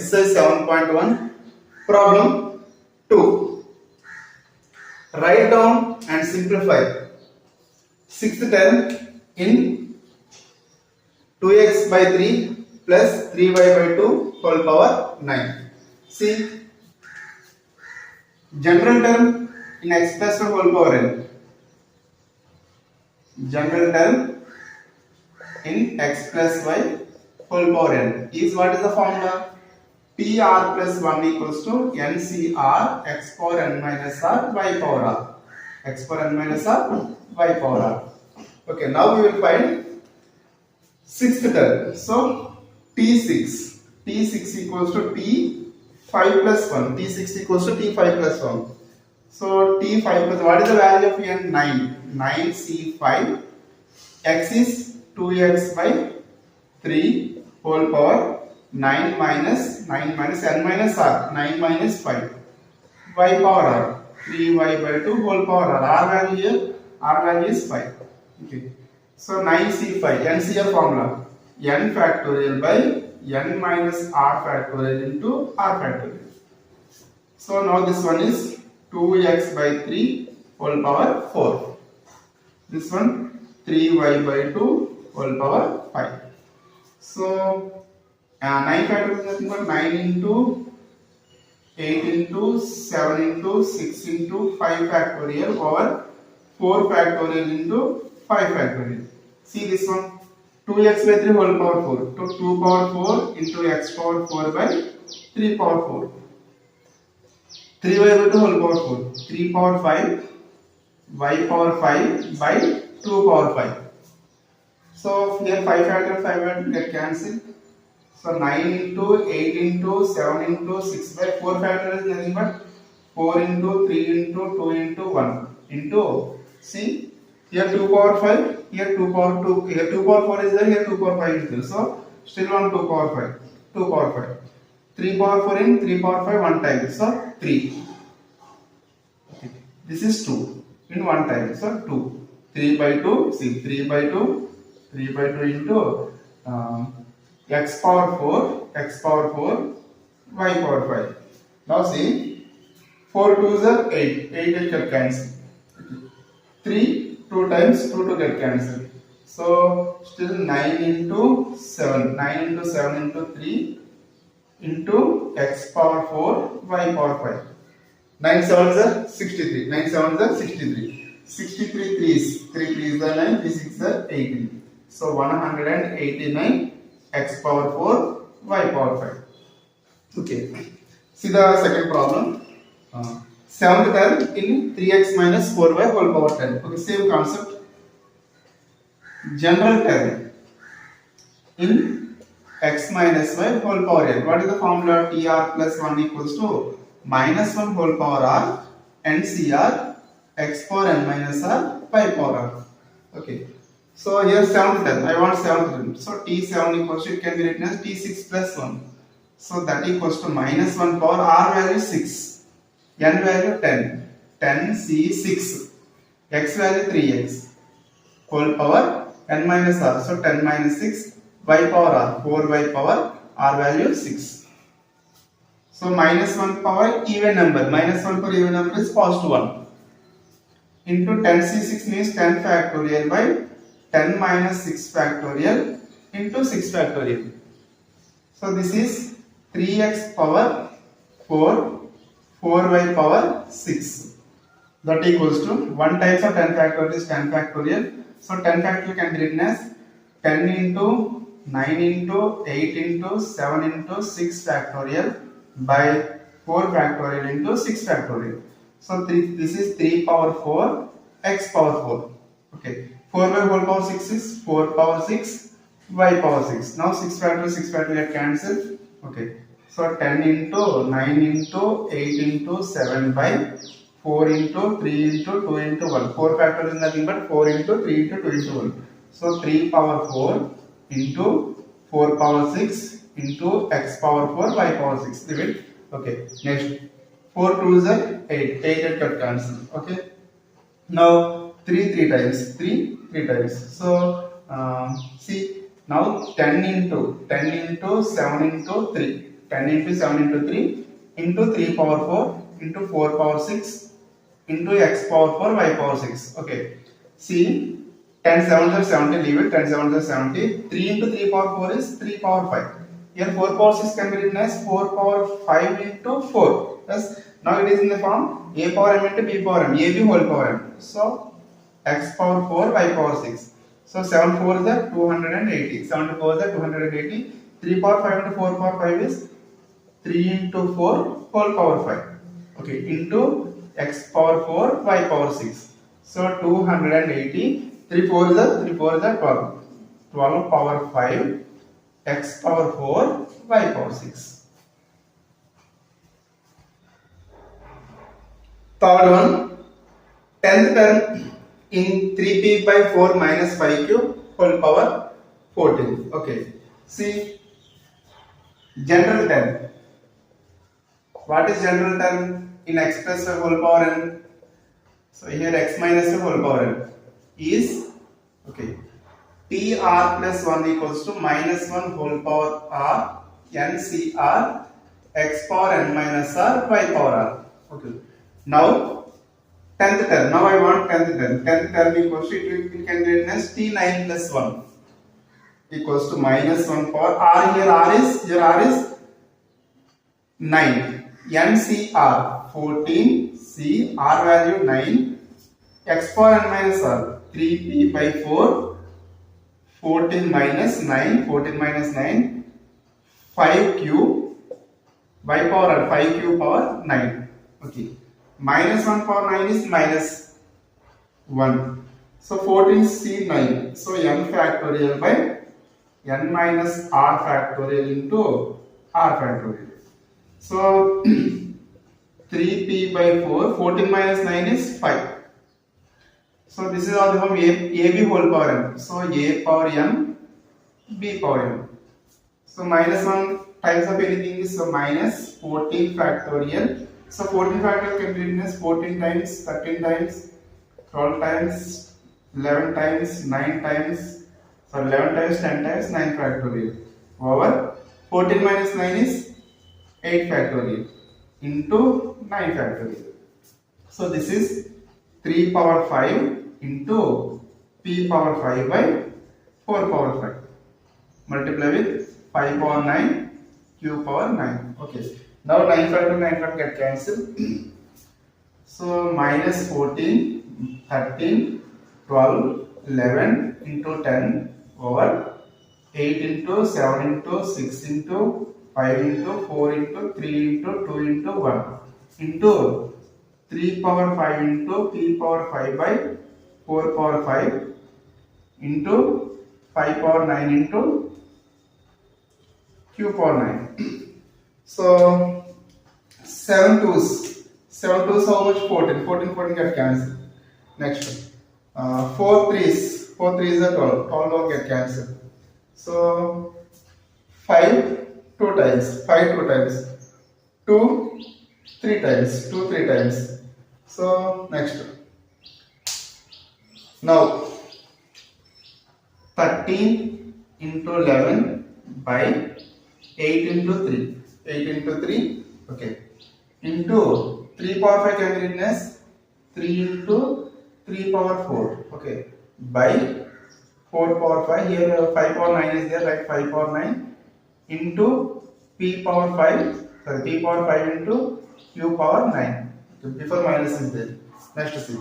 exercise 7.1 problem 2. Write down and simplify sixth term in 2x by 3 plus 3y by 2 whole power 9. See, general term in x plus 1 whole power n. General term in x plus y whole power n is what is the formula? PR plus 1 equals to NCR x power n minus r y power r. X power n minus r y power r. Okay, now we will find sixth term. So T6. T6 equals to T5 plus 1. T6 equals to T5 plus 1. So T5 plus, what is the value of n? 9. 9C5. X is 2x by 3 whole power 9 minus n minus r. 9 minus 5. Y power r. 3y by 2 whole power r. R value here, r value is 5. Okay. So 9C5, NCR formula. N factorial by n minus r factorial into r factorial. So now this one is 2x by 3 whole power 4. This one 3y by 2 whole power 5. So 9 factorial is nothing but 9 into 8 into 7 into 6 into 5 factorial over 4 factorial into 5 factorial. See this one, 2x by 3 whole power 4. So 2 power 4 into x power 4 by 3 power 4. 3y by 2 whole power 4. 3 power 5, y power 5 by 2 power 5. So here 5 factorial 5 factorial get cancelled. So 9 into 8 into 7 into 6 by 4 factorial is nothing but 4 into 3 into 2 into 1 into, see, here 2 power 5, here 2 power 2, here 2 power 4 is there, here 2 power 5 is there. So still on 2 power 5, 2 power 5. 3 power 4 in 3 power 5 one time, so 3. Okay. This is 2 in one time, so 2. 3 by 2, see 3 by 2, 3 by 2 into x power 4, y power 5. Now see, 4 2s are 8, 8 get cancelled. 3, 2 times 2 to get cancelled. So still 9 into 7, 9 into 7 into 3 into x power 4, y power 5. 9 7s are 63, 9 7s are 63. 63 3s, 3 3s are 9, 3 6 are 18. So 189 x power 4, y power 5. Okay. See the second problem. Seventh term in 3x minus 4y whole power 10. Okay, same concept. General term in x minus y whole power n. What is the formula? TR plus 1 equals to minus 1 whole power r NCR x power n minus r y power r. Okay. So here 7th term, I want 7th term. So T7 equals to, it can be written as T6 plus 1. So that equals to minus 1 power, R value 6, N value 10, 10C6, X value 3X, whole power N minus R. So 10 minus 6, Y power R, 4Y power, R value 6. So minus 1 power even number, minus 1 power even number is positive 1. Into 10C6 means 10 factorial by 10 minus 6 factorial into 6 factorial. So this is 3x power 4, 4y power 6. That equals to 1 times of 10 factorial is 10 factorial. So 10 factorial can be written as 10 into 9 into 8 into 7 into 6 factorial by 4 factorial into 6 factorial. So this is 3 power 4 x power 4. Okay. 4y whole power 6 is 4 power 6 y power 6. Now 6 factorial get cancelled. Okay. So 10 into 9 into 8 into 7 by 4 into 3 into 2 into 1. 4 factorial is nothing but 4 into 3 into 2 into 1. So 3 power 4 into 4 power 6 into x power 4 y power 6. Leave it. Okay. Next 4 2s are 8. 8 got cancelled. Okay. Now 3 times. 3 times. So see, now 10 into 7 into 3. 10 into 7 into 3 into 3 power 4 into 4 power 6 into x power 4 y power 6. Okay. See, 10 7s are 70, leave it. 10 7s are 70. 3 into 3 power 4 is 3 power 5. Here 4 power 6 can be written as 4 power 5 into 4. Yes. Now it is in the form a power m into b power m, ab whole power m. So x power 4, y power 6. So 7 4 is the 280. 7 to 4 is the 280. 3 power 5 into 4 power 5 is 3 into 4 whole power 5. Okay, into x power 4, y power 6. So 280. 3 4 is the 12. 12 power 5, x power 4, y power 6. Third one, 10th term in 3p by 4 minus 5q whole power 14. Okay, see, general term. What is general term in x plus y whole power n? So here x minus y whole power n is, okay, tr plus 1 equals to minus 1 whole power r ncr x power n minus r y power r. Okay. Now 10th term. Now I want 10th term. 10th term equals to, it can be written as t9 plus 1 equals to minus 1 power r. Here r is 9. NCR 14, C R value 9, x power n minus r 3p by 4, 14 minus 9, 5q by power r, 5q power 9. Okay, minus 1 power 9 is minus 1. So 14 C 9. So n factorial by n minus r factorial into r factorial. So 3p by 4, 14 minus 9 is 5. So this is also from ab whole power n. So a power n, b power n. So minus 1 times of anything is so minus 14 factorial. So 14 factorial can be written as 14 times, 13 times, 12 times, 11 times, 9 times, so 11 times, 10 times, 9 factorial over 14 minus 9 is 8 factorial into 9 factorial. So this is 3 power 5 into p power 5 by 4 power 5. Multiply with 5 power 9, q power 9. Okay. Now 9 factorial get cancelled. So minus 14, 13, 12, 11 into 10 over 8 into 7 into 6 into 5 into 4 into 3 into 2 into 1 into 3 power 5 into p power 5 by 4 power 5 into 5 power 9 into q power 9. So 7 twos how much? 14. 14 get cancelled. Next one. 4 threes are 12. 12 will get cancelled. So 5 2 times, 5 2 times, 2 3 times, 2 3 times. So next one. Now 13 into 11 by 8 into 3. 8 into 3, okay, into 3 power 5 can be written as 3 into 3 power 4, okay, by 4 power 5. Here 5 power 9 is there, right? 5 power 9 into p power 5, sorry, p power 5 into q power 9. Okay, before minus is there. Next see.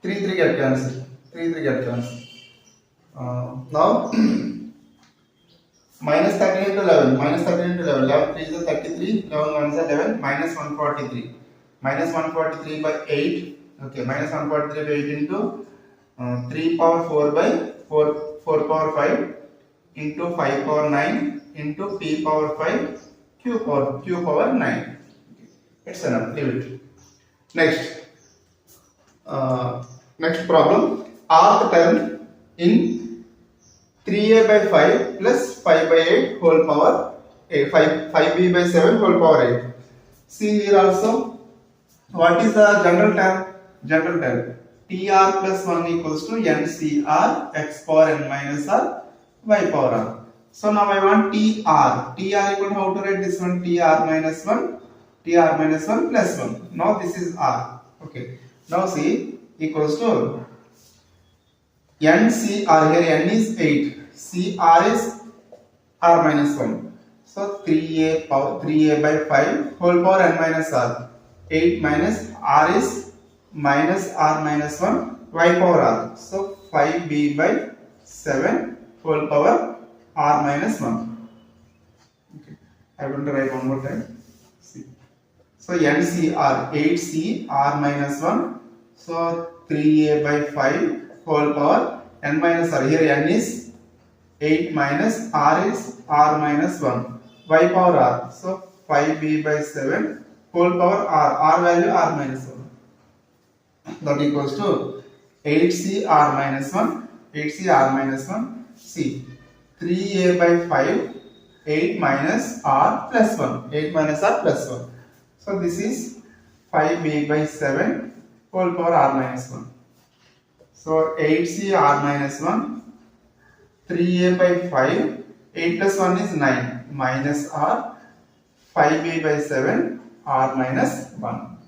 3 get cancelled. 3 get cancelled. Now minus 13 into 11. Minus 13 into 11. 11 3 is 33. 11 1 is 11. Minus 143. Minus 143 by 8. Okay. Minus 143 by 8 into 3 power 4 by 4 power 5 into 5 power 9 into p power 5 q power 9. Okay. It's enough. Leave it. Next. Next problem. Rth term in 3a by 5 plus 5 by 8 whole power 8. 5b by 7 whole power 8. See here also. What is the general term? General term. Tr plus 1 equals to ncr x power n minus r y power r. So now I want TR. TR equal to how to write this one? TR minus 1. TR minus 1 plus 1. Now this is R. Okay. Now see equals to NCR. Here N is 8. CR is R minus 1. So 3A power 3A by 5 whole power N minus R. 8 minus R is minus R minus 1 Y power R. So 5B by 7 whole power R minus 1. Okay. I want to write one more time. See. So NCR 8C R minus 1. So 3A by 5 whole power N minus R. Here N is 8 minus R is R minus 1. Y power R. So 5B by 7 whole power R. R value R minus 1. That equals to 8C R minus 1. 8C R minus 1. C. 3A by 5. 8 minus R plus 1. 8 minus R plus 1. So this is 5B by 7 whole power R minus 1. So 8C R minus 1. 3A by 5. 8 plus 1 is 9. Minus R. 5B by 7 R minus 1.